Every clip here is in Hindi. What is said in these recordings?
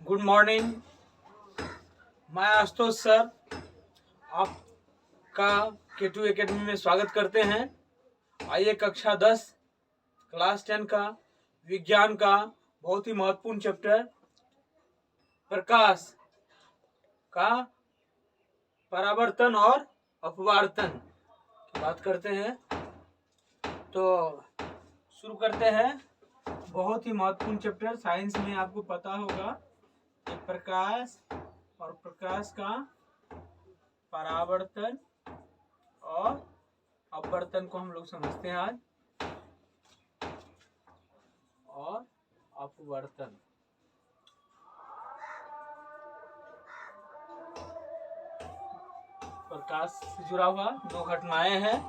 Good morning. मैं आशुतोष सर आपका K2 एकेडमी में स्वागत करते हैं। आइए कक्षा 10 क्लास 10 का विज्ञान का बहुत ही महत्वपूर्ण चैप्टर प्रकाश का परावर्तन और अपवर्तन की बात करते हैं। तो शुरू करते हैं। बहुत ही महत्वपूर्ण चैप्टर, साइंस में आपको पता होगा कि प्रकाश और प्रकाश का परावर्तन और अपवर्तन को हम लोग समझते हैं आज। और अपवर्तन प्रकाश से जुड़ा हुआ दो घटनाएं हैं।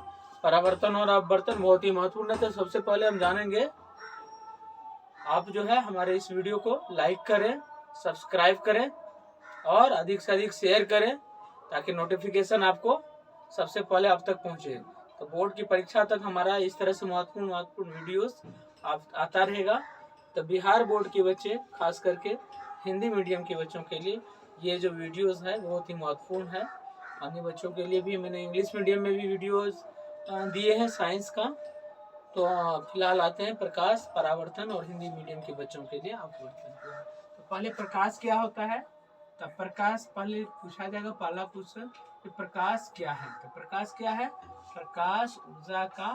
परावर्तन और अपवर्तन बहुत ही महत्वपूर्ण है। तो सबसे पहले हम जानेंगे, आप जो है हमारे इस वीडियो को लाइक करें, सब्सक्राइब करें और अधिक से अधिक शेयर करें ताकि नोटिफिकेशन आपको सबसे पहले आप तक पहुंचे। तो बोर्ड की परीक्षा तक हमारा इस तरह से महत्वपूर्ण वीडियोस आता रहेगा। तो बिहार बोर्ड के बच्चे, खास करके हिंदी मीडियम के बच्चों के लिए ये जो वीडियोस है बहुत ही महत्वपूर्ण है। अन्य बच्चों के लिए भी मैंने इंग्लिश मीडियम में भी वीडियोस दिए हैं साइंस का। तो फिलहाल आते हैं प्रकाश, परावर्तन और हिंदी मीडियम के बच्चों के लिए अपवर्तन। तो पहले प्रकाश क्या होता है। तो प्रकाश पहले पूछा जाएगा, पहला क्वेश्चन कि प्रकाश क्या है। तो प्रकाश क्या है? प्रकाश ऊर्जा का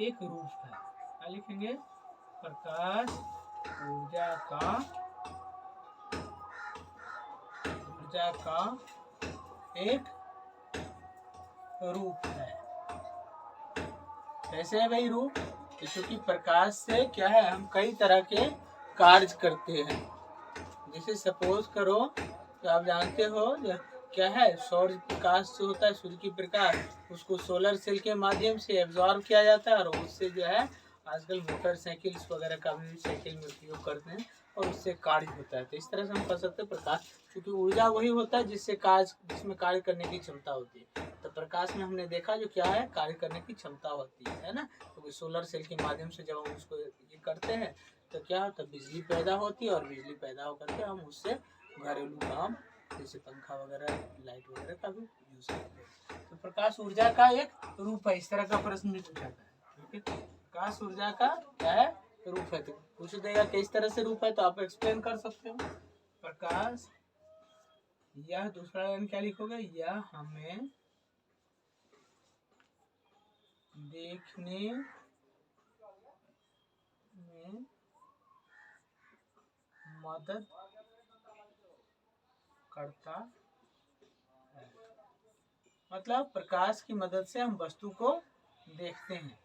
एक रूप है। क्या लिखेंगे? प्रकाश ऊर्जा का एक रूप है। कैसे है भाई रूप? क्योंकि प्रकाश से क्या है, हम कई तरह के कार्य करते हैं। जैसे सपोज करो तो आप जानते हो क्या है, सौर प्रकाश जो होता है, सूर्य की प्रकाश, उसको सोलर सेल के माध्यम से एब्जॉर्ब किया जाता है और उससे जो है आजकल मोटरसाइकिल वगैरह का भी साइकिल में उपयोग करते हैं और उससे कार्य होता है। तो इस तरह से हम कर सकते हैं प्रकाश, क्योंकि ऊर्जा वही होता है जिसमें कार्य करने की क्षमता होती है। तो प्रकाश में हमने देखा जो क्या है, कार्य करने की क्षमता होती है ना। क्योंकि सोलर सेल के माध्यम से जब हम उसको ये करते हैं तो क्या होता है, बिजली पैदा होती है और बिजली पैदा होकर के हम उससे घरेलू काम जैसे पंखा वगैरह, लाइट वगैरह का भी यूज करते हैं। तो प्रकाश ऊर्जा का एक रूप है। इस तरह का प्रश्न भी पूछा था। ठीक है, प्रकाश ऊर्जा का क्या है, रूप है। तो पूछ देगा किस तरह से रूप है, तो आप एक्सप्लेन कर सकते हो। प्रकाश, यह दूसरा लाइन क्या लिखोगे, यह हमें देखने में मदद करता है। मतलब प्रकाश की मदद से हम वस्तु को देखते हैं।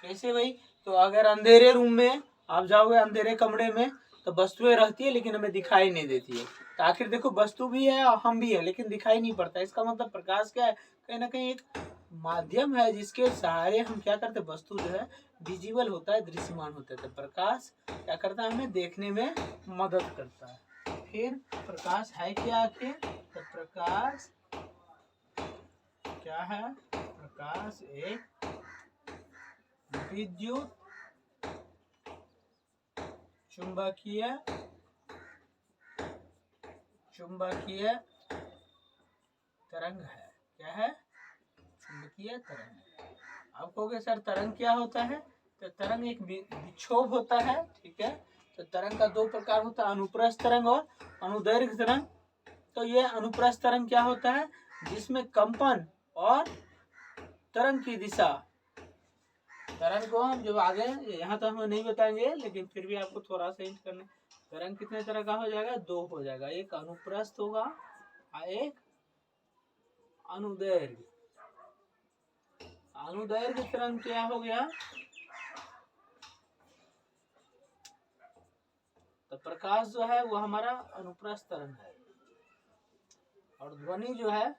कैसे भाई? तो अगर अंधेरे रूम में आप जाओगे, अंधेरे कमरे में, तो वस्तुएं रहती है लेकिन हमें दिखाई नहीं देती है। तो आखिर देखो, वस्तु भी है और हम भी है लेकिन दिखाई नहीं पड़ता। इसका मतलब प्रकाश क्या है, कहीं ना कहीं एक माध्यम है जिसके सहारे हम क्या करते हैं, वस्तु जो है विजिबल होता है, दृश्यमान होता है। तो प्रकाश क्या करता है, हमें देखने में मदद करता है। फिर प्रकाश है क्या आखिर? तो प्रकाश क्या है? प्रकाश एक विद्युत चुंबकीय तरंग है। क्या है? चुंबकीय तरंग। आप कहोगे सर तरंग क्या होता है? तो तरंग एक विक्षोभ होता है। ठीक है, तो तरंग का दो प्रकार होता है, अनुप्रस्थ तरंग और अनुदैर्घ्य तरंग। तो ये अनुप्रस्थ तरंग क्या होता है, जिसमें कंपन और तरंग की दिशा, तरंग को हम जो आगे यहाँ तो हमें नहीं बताएंगे लेकिन फिर भी आपको थोड़ा सा हिंट करने, तरंग कितने तरह का हो जाएगा, दो हो जाएगा, एक अनुप्रस्थ होगा और एक अनुदैर्घ्य। अनुदैर्घ्य तरंग क्या हो गया, तो प्रकाश जो है वो हमारा अनुप्रस्थ तरंग है और ध्वनि जो है,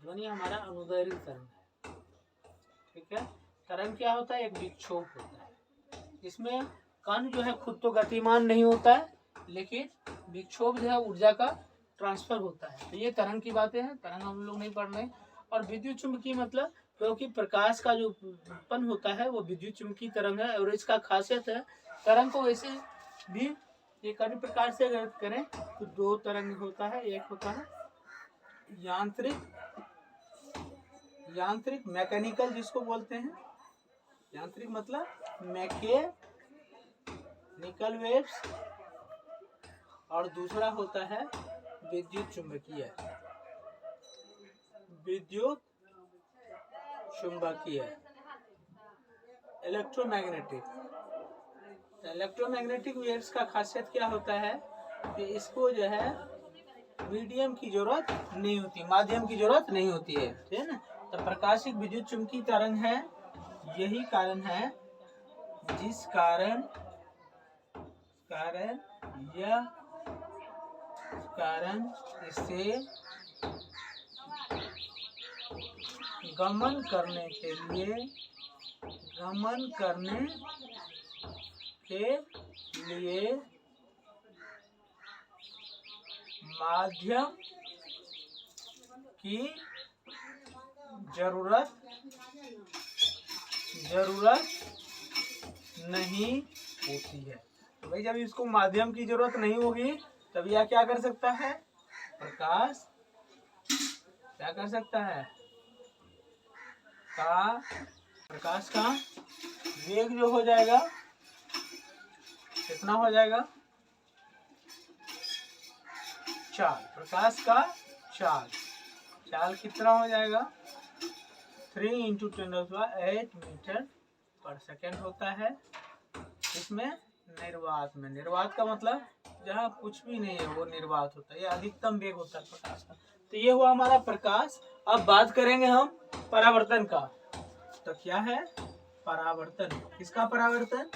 ध्वनि हमारा अनुदैर्घ्य तरंग है। ठीक है, तरंग क्या होता है, एक विक्षोभ होता है जिसमें कण जो है खुद तो गतिमान नहीं होता है लेकिन विक्षोभ जो है ऊर्जा का ट्रांसफर होता है। तो ये तरंग की बातें हैं, तरंग हम लोग नहीं पढ़ रहे। और विद्युत चुम्बकीय मतलब, क्योंकि प्रकाश का जो उत्पन्न होता है वो विद्युत चुम्बकीय तरंग है और इसका खासियत है, तरंग को वैसे भी एक अन्य प्रकार से अगर करें तो दो तरंग होता है। एक होता है यांत्रिक मैकेनिकल जिसको बोलते हैं, यांत्रिक मतलब मैकेनिकल वेव्स, और दूसरा होता है विद्युत चुंबकीय इलेक्ट्रोमैग्नेटिक वेव्स का खासियत क्या होता है कि इसको जो है मीडियम की जरूरत नहीं होती, माध्यम की जरूरत नहीं होती है, ठीक है ना। तो प्रकाश एक विद्युत चुम्बकीय तरंग है। यही कारण है जिस कारण इसे गमन करने के लिए माध्यम की जरूरत नहीं होती है। तो भाई जब इसको माध्यम की जरूरत नहीं होगी तब यह क्या कर सकता है, प्रकाश क्या कर सकता है, प्रकाश का वेग जो हो जाएगा कितना हो जाएगा, चाल, प्रकाश का चाल कितना हो जाएगा, 3 × 10⁸ मीटर पर सेकेंड होता है। इसमें निर्वात का मतलब जहाँ कुछ भी नहीं है वो निर्वात होता है, ये अधिकतम वेग होता है प्रकाश का। तो ये हुआ हमारा प्रकाश। अब बात करेंगे हम परावर्तन का। तो क्या है परावर्तन, किसका परावर्तन,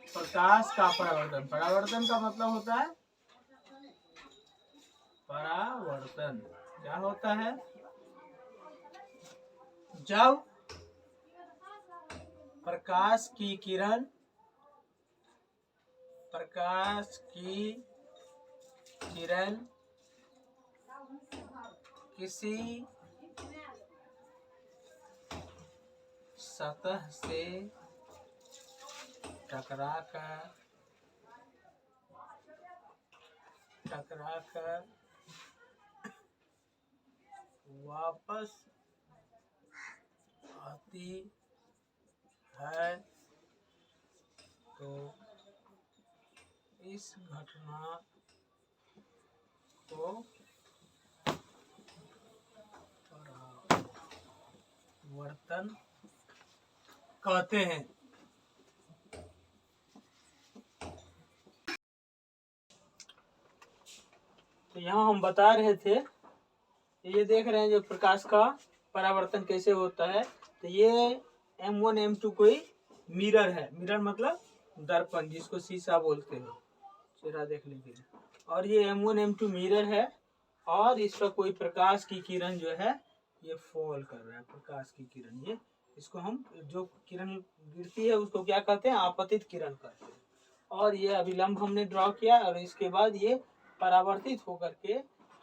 प्रकाश का परावर्तन। परावर्तन का मतलब होता है परावर्तन क्या होता है, जब प्रकाश की किरण किसी सतह से टकराकर वापस आती है तो इस घटना को परावर्तन कहते हैं। तो यहाँ हम बता रहे थे, ये देख रहे हैं जो प्रकाश का परावर्तन कैसे होता है। तो ये M1 M2 कोई मिरर है, मिरर मतलब दर्पण जिसको शीशा बोलते हैं, चेहरा देखने के लिए। और ये M1 M2 मिरर है और इस पर कोई प्रकाश की किरण जो है ये फॉल कर रहा है, प्रकाश की किरण, ये इसको हम जो किरण गिरती है उसको क्या कहते हैं, आपतित किरण कहते हैं। और ये अभिलंब हमने ड्रॉ किया और इसके बाद ये परावर्तित होकर के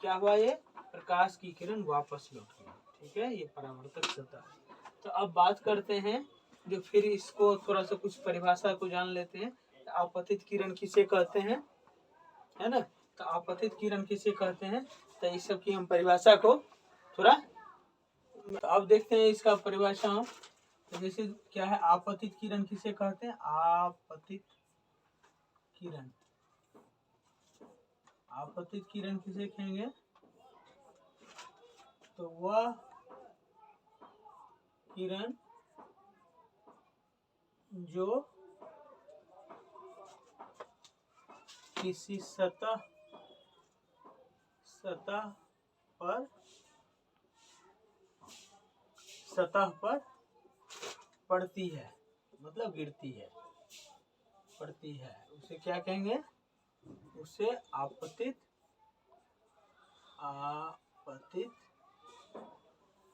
क्या हुआ, ये प्रकाश की किरण वापस लौट गई, ठीक है, ये परावर्तक सतह है। तो अब बात करते हैं जो फिर इसको थोड़ा सा कुछ परिभाषा को जान लेते हैं। आपतित किरण किसे कहते हैं, है ना। तो आपतित किरण किसे कहते हैं, तो इस सब की हम परिभाषा को थोड़ा अब देखते हैं इसका परिभाषा हम। तो जैसे क्या है आपतित किरण किसे कहते हैं, आपतित किरण किसे कहेंगे, तो वह किरण जो किसी सतह पर पड़ती है, मतलब गिरती है, पड़ती है, उसे क्या कहेंगे, उसे आपतित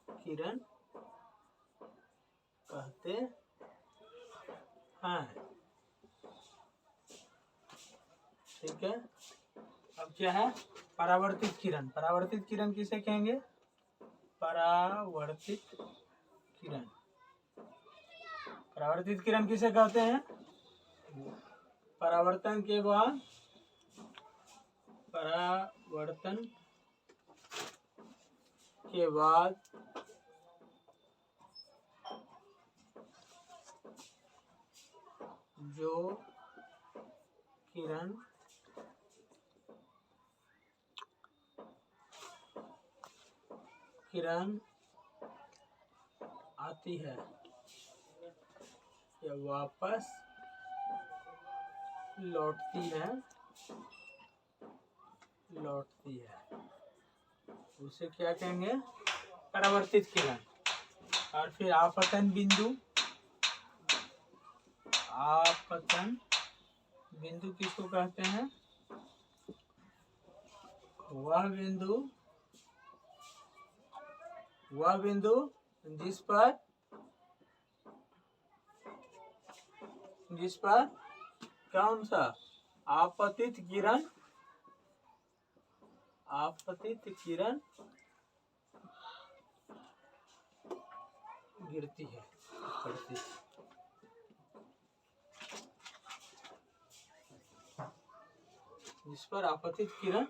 किरण कहते हैं, ठीक है। अब क्या है परावर्तित किरण, परावर्तित किरण किसे कहेंगे, परावर्तित किरण किसे कहते हैं, परावर्तन के बाद परावर्तन के बाद जो किरण आती है या वापस लौटती है उसे क्या कहेंगे? परावर्तित किरण। और फिर आपतन बिंदु किसको कहते हैं? वह बिंदु जिस पर कौन सा आपतित किरण गिरती है, पड़ती है। जिस पर आपतित किरण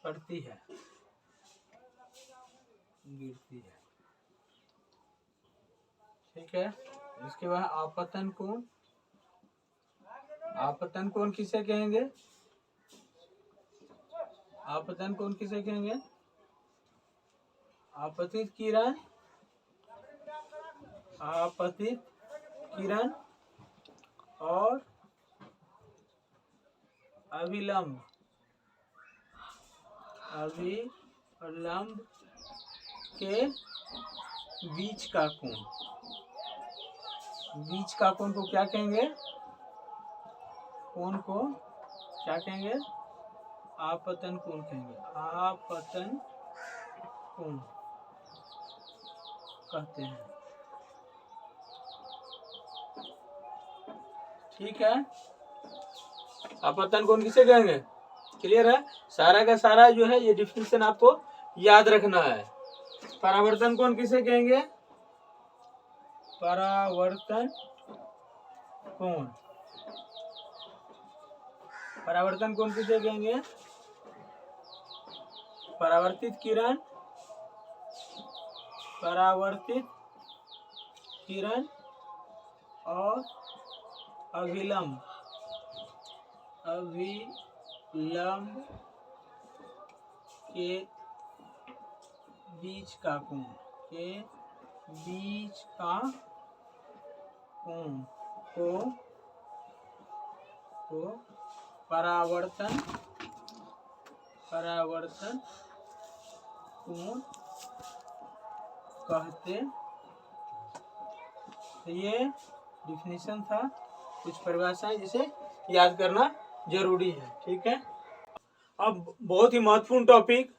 पड़ती है, गिरती है। ठीक है। इसके बाद आपतन कोण किसे कहेंगे? आपतित किरण और अभिलंब के बीच का कोण को क्या कहेंगे? कोण को क्या कहेंगे? आपतन कोण कहेंगे। आपतन कोण कहते हैं। ठीक है। आपतन कोण किसे कहेंगे? क्लियर है? सारा का सारा जो है ये डिफिनेशन आपको याद रखना है। परावर्तन कोण किसे कहेंगे? परावर्तन कोण किसे कहेंगे? परावर्तित किरण और अभिलंब के बीच का कोण को परावर्तन कोण कहते। ये डिफिनेशन था, कुछ परिभाषाएं जिसे याद करना जरूरी है। ठीक है। अब बहुत ही महत्वपूर्ण टॉपिक,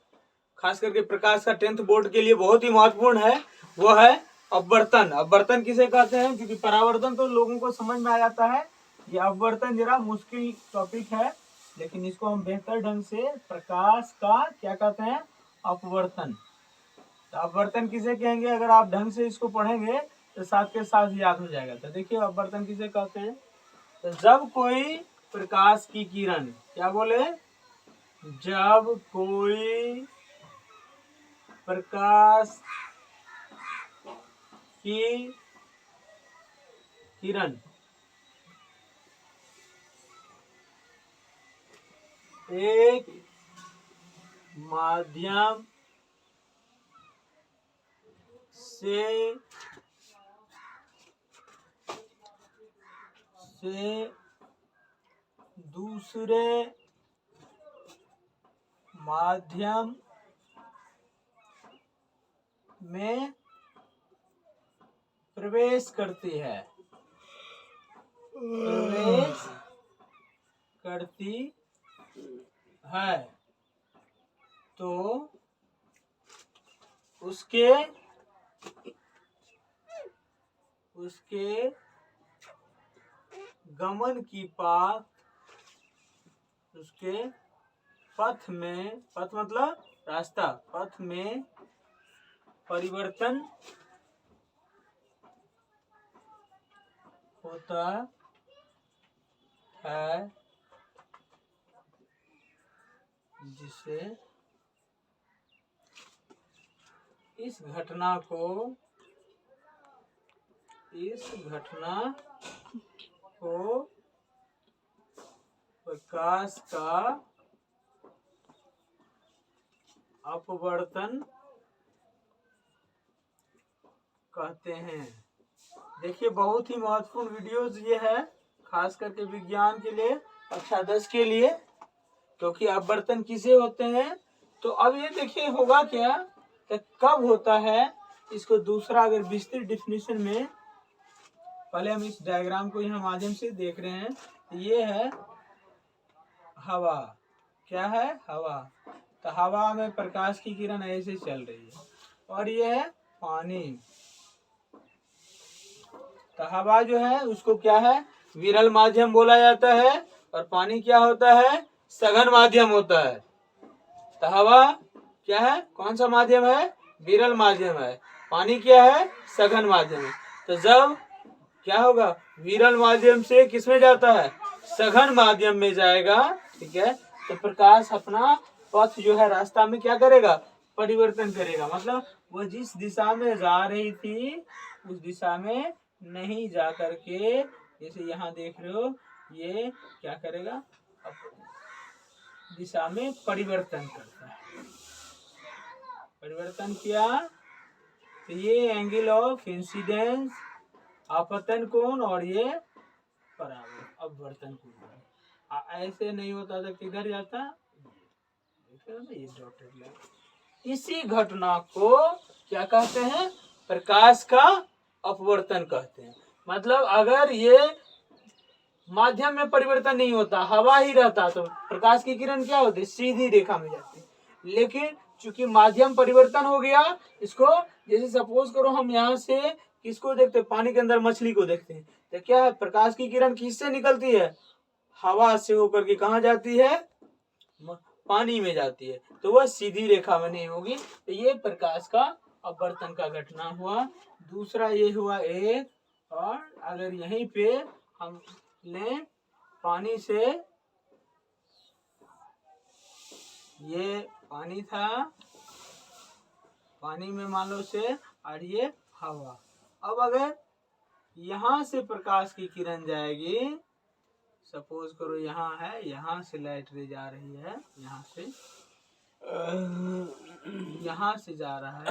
खास करके प्रकाश का 10th बोर्ड के लिए बहुत ही महत्वपूर्ण है, वो है अपवर्तन। अपवर्तन किसे कहते हैं? क्योंकि परावर्तन तो लोगों को समझ में आ जाता है, ये अपवर्तन जरा मुश्किल टॉपिक है, लेकिन इसको हम बेहतर ढंग से प्रकाश का क्या कहते हैं? अपवर्तन। तो अपवर्तन किसे कहेंगे? अगर आप ढंग से इसको पढ़ेंगे तो साथ के साथ याद हो जाएगा। तो देखिए अपवर्तन किसे कहते हैं? तो जब कोई प्रकाश की किरण, क्या बोले? जब कोई प्रकाश की किरण एक माध्यम से दूसरे माध्यम में प्रवेश करती है तो उसके गमन की उसके पथ में, पथ मतलब रास्ता, पथ में परिवर्तन होता है जिससे इस घटना को प्रकाश का अपवर्तन कहते हैं। देखिए बहुत ही महत्वपूर्ण वीडियोस ये है, खास करके विज्ञान के लिए, कक्षा 10 के लिए, क्योंकि अपवर्तन किसे होते हैं। तो अब ये देखिए होगा क्या, कि कब होता है, इसको दूसरा अगर विस्तृत डिफिनीशन में, पहले हम इस डायग्राम को यहाँ माध्यम से देख रहे हैं। ये है हवा, क्या है, हवा। तो हवा में प्रकाश की किरण ऐसे चल रही है, और ये है पानी। तो हवा जो है उसको क्या है, विरल माध्यम बोला जाता है, और पानी क्या होता है, सघन माध्यम होता है। तो हवा क्या है, कौन सा माध्यम है, विरल माध्यम है। पानी क्या है, सघन माध्यम है। तो जब क्या होगा, विरल माध्यम से किसमें जाता है, सघन माध्यम में जाएगा, ठीक है। तो प्रकाश अपना पथ जो है, रास्ता में क्या करेगा, परिवर्तन करेगा। मतलब वो जिस दिशा में जा रही थी उस दिशा में नहीं जा करके, जैसे यहाँ देख रहे हो, ये क्या करेगा, दिशा में परिवर्तन करता है। परिवर्तन किया तो ये एंगल ऑफ इंसिडेंस, आपतन कोण, और ये अपवर्तन कोण। ऐसे नहीं होता था, किधर जाता, ये डॉटेड लाइन। इसी घटना को क्या कहते हैं, प्रकाश का अपवर्तन कहते हैं। मतलब अगर ये माध्यम में परिवर्तन नहीं होता, हवा ही रहता, तो प्रकाश की किरण क्या होती, सीधी रेखा में जाती। लेकिन चूंकि माध्यम परिवर्तन हो गया, इसको जैसे सपोज करो हम यहाँ से किसको देखते हैं, पानी के अंदर मछली को देखते हैं, तो क्या है, प्रकाश की किरण किससे निकलती है, हवा से होकर के कहाँ जाती है, पानी में जाती है। तो वह सीधी रेखा में नहीं होगी। तो ये प्रकाश का अपवर्तन का घटना हुआ। दूसरा ये हुआ एक, और अगर यहीं पे हम ले पानी से, ये पानी था, पानी में मान लो से, और ये हवा। अब अगर यहाँ से प्रकाश की किरण जाएगी, सपोज करो यहाँ है, यहाँ से लाइट रे जा रही है, यहाँ से जा रहा है,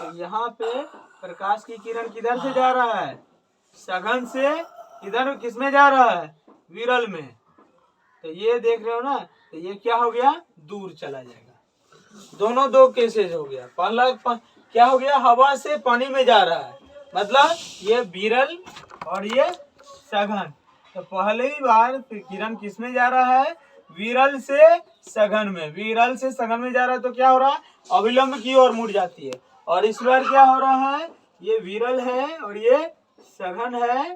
तो यहाँ पे प्रकाश की किरण किधर से जा रहा है, सघन से किधर, किसमें जा रहा है, विरल में। तो ये देख रहे हो ना, तो ये क्या हो गया, दूर चला जाएगा। दोनों दो केसेस हो गया। पहला क्या हो गया, हवा से पानी में जा रहा है, मतलब ये विरल और ये सघन। तो पहले ही बार किरण किसमें जा रहा है, विरल से सघन में। विरल से सघन में जा रहा है, तो क्या हो रहा है, अविलंब की ओर मुड़ जाती है। और इस बार क्या हो रहा है, ये विरल है और ये सघन है,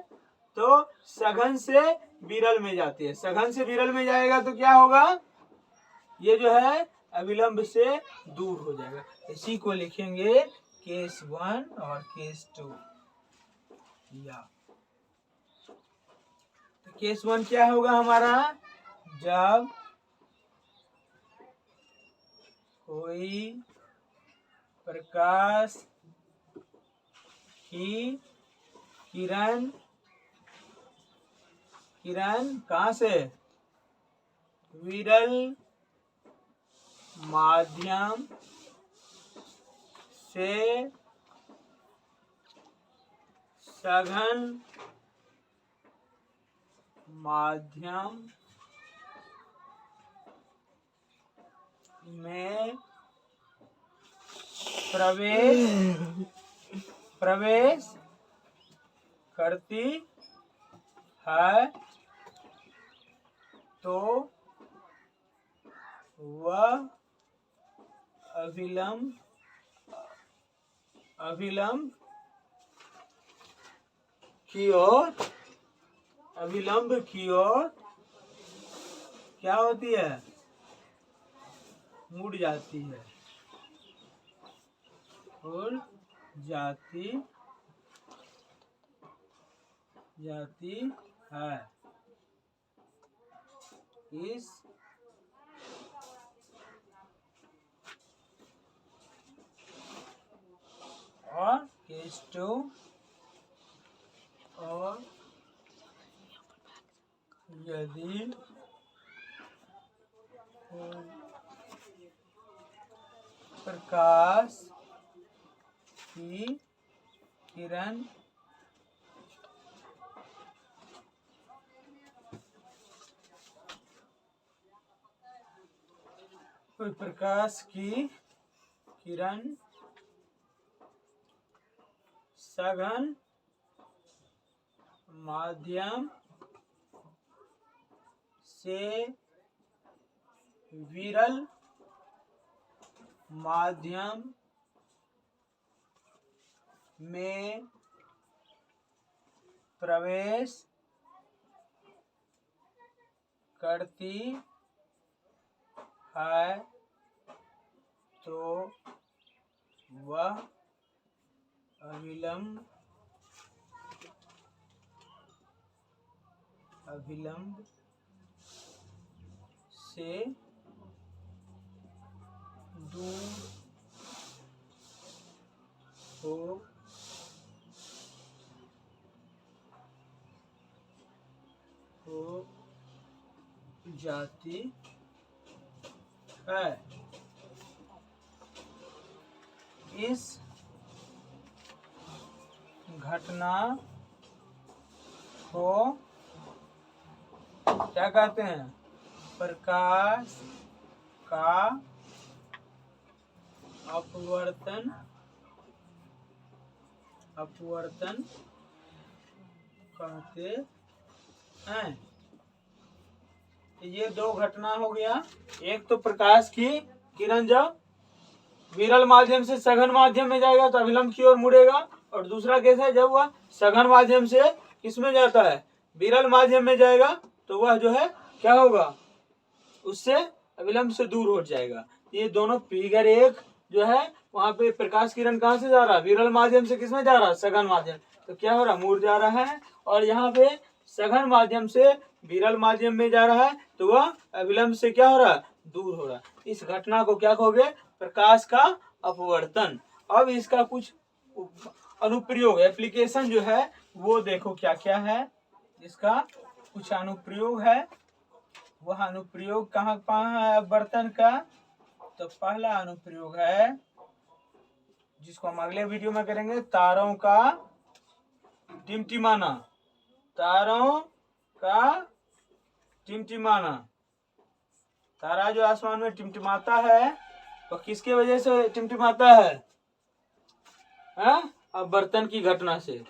तो सघन से विरल में जाती है। सघन से विरल में जाएगा तो क्या होगा, ये जो है अविलंब से दूर हो जाएगा। इसी को लिखेंगे केस 1 और केस 2। या तो केस 1 क्या होगा हमारा, जब कोई प्रकाश की किरण कहाँ से, विरल माध्यम से सघन माध्यम में प्रवेश करती है, तो वह अविलंब की ओर क्या होती है, मुड़ जाती है, और जाती है। इस H2 और यदि प्रकाश की किरण कोई प्रकाश की किरण सघन माध्यम से विरल माध्यम में प्रवेश करती है तो वह अभिलंब से दूर हो जाती है। इस घटना को क्या कहते हैं? प्रकाश का अपवर्तन कहते हैं। ये दो घटना हो गया। एक तो प्रकाश की किरण जब विरल माध्यम से सघन माध्यम में जाएगा तो अभिलंब की ओर मुड़ेगा, और दूसरा केस है जब वह सघन माध्यम से किसमें जाता है? विरल माध्यम में जाएगा तो वह जो है क्या होगा? उससे अभिलंब से दूर हो जाएगा। ये दोनों फिगर एक जो है वहां पे प्रकाश किरण कहाँ से जा रहा है? विरल माध्यम से किसमें जा रहा है? सघन माध्यम। तो क्या हो रहा है? मुड़ जा रहा है। और यहाँ पे सघन माध्यम से विरल माध्यम में जा रहा है तो वह अभिलंब से क्या हो रहा है? दूर हो रहा है। इस घटना को क्या कहोगे? प्रकाश का अपवर्तन। अब इसका कुछ अनुप्रयोग एप्लीकेशन जो है वो देखो क्या क्या है। इसका कुछ अनुप्रयोग है। वह अनुप्रयोग कहाँ है अपवर्तन का? तो पहला अनुप्रयोग है जिसको हम अगले वीडियो में करेंगे, तारों का टिमटिमाना। तारों का टिमटिमाना। तारा जो आसमान में टिमटिमाता है वो किसके वजह से टिमटिमाता है? अपवर्तन की घटना से।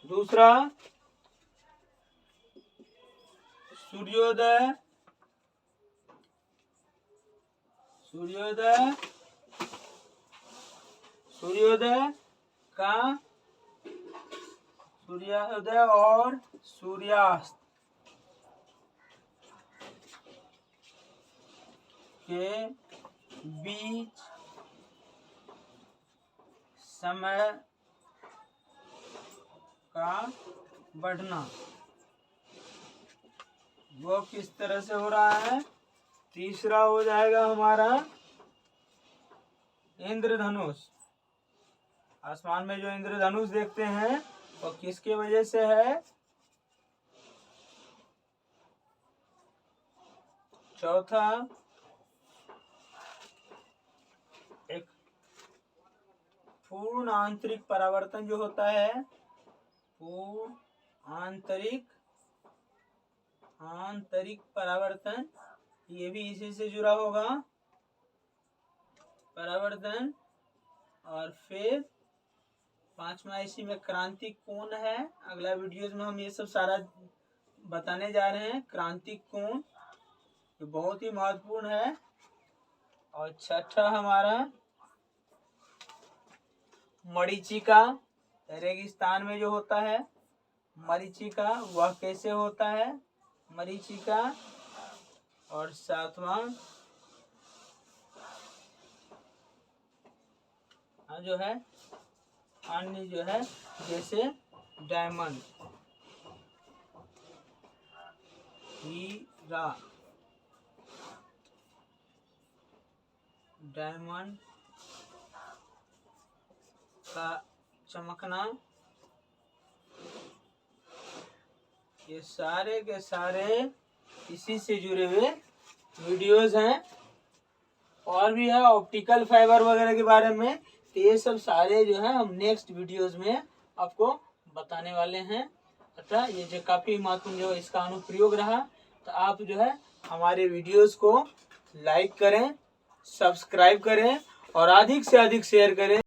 दूसरा सूर्योदय और सूर्यास्त के बीच समय का बढ़ना, वो किस तरह से हो रहा है? तीसरा हो जाएगा हमारा इंद्रधनुष। आसमान में जो इंद्रधनुष देखते हैं वो किसके वजह से है? चौथा एक पूर्ण आंतरिक परावर्तन जो होता है, पूर्ण आंतरिक परावर्तन, ये भी इसी से जुड़ा होगा परावर्तन। और फिर पांचवा इसी में क्रांतिक कोण है। अगला वीडियोज में हम ये सब सारा बताने जा रहे हैं। क्रांतिक कोण ये बहुत ही महत्वपूर्ण है। और छठा हमारा मरीचिका, रेगिस्तान में जो होता है मरीचिका, वह कैसे होता है मरीचिका। और सातवां जो है अन्य जो है जैसे डायमंड, हीरा, डायमंड का चमकना, ये सारे के सारे इसी से जुड़े हुए वीडियोस हैं। और भी है ऑप्टिकल फाइबर वगैरह के बारे में, तो ये सब सारे जो है हम नेक्स्ट वीडियोस में आपको बताने वाले हैं। अतः ये जो काफ़ी महत्वपूर्ण जो इसका अनुप्रयोग रहा, तो आप जो है हमारे वीडियोस को लाइक करें, सब्सक्राइब करें और अधिक से अधिक शेयर करें।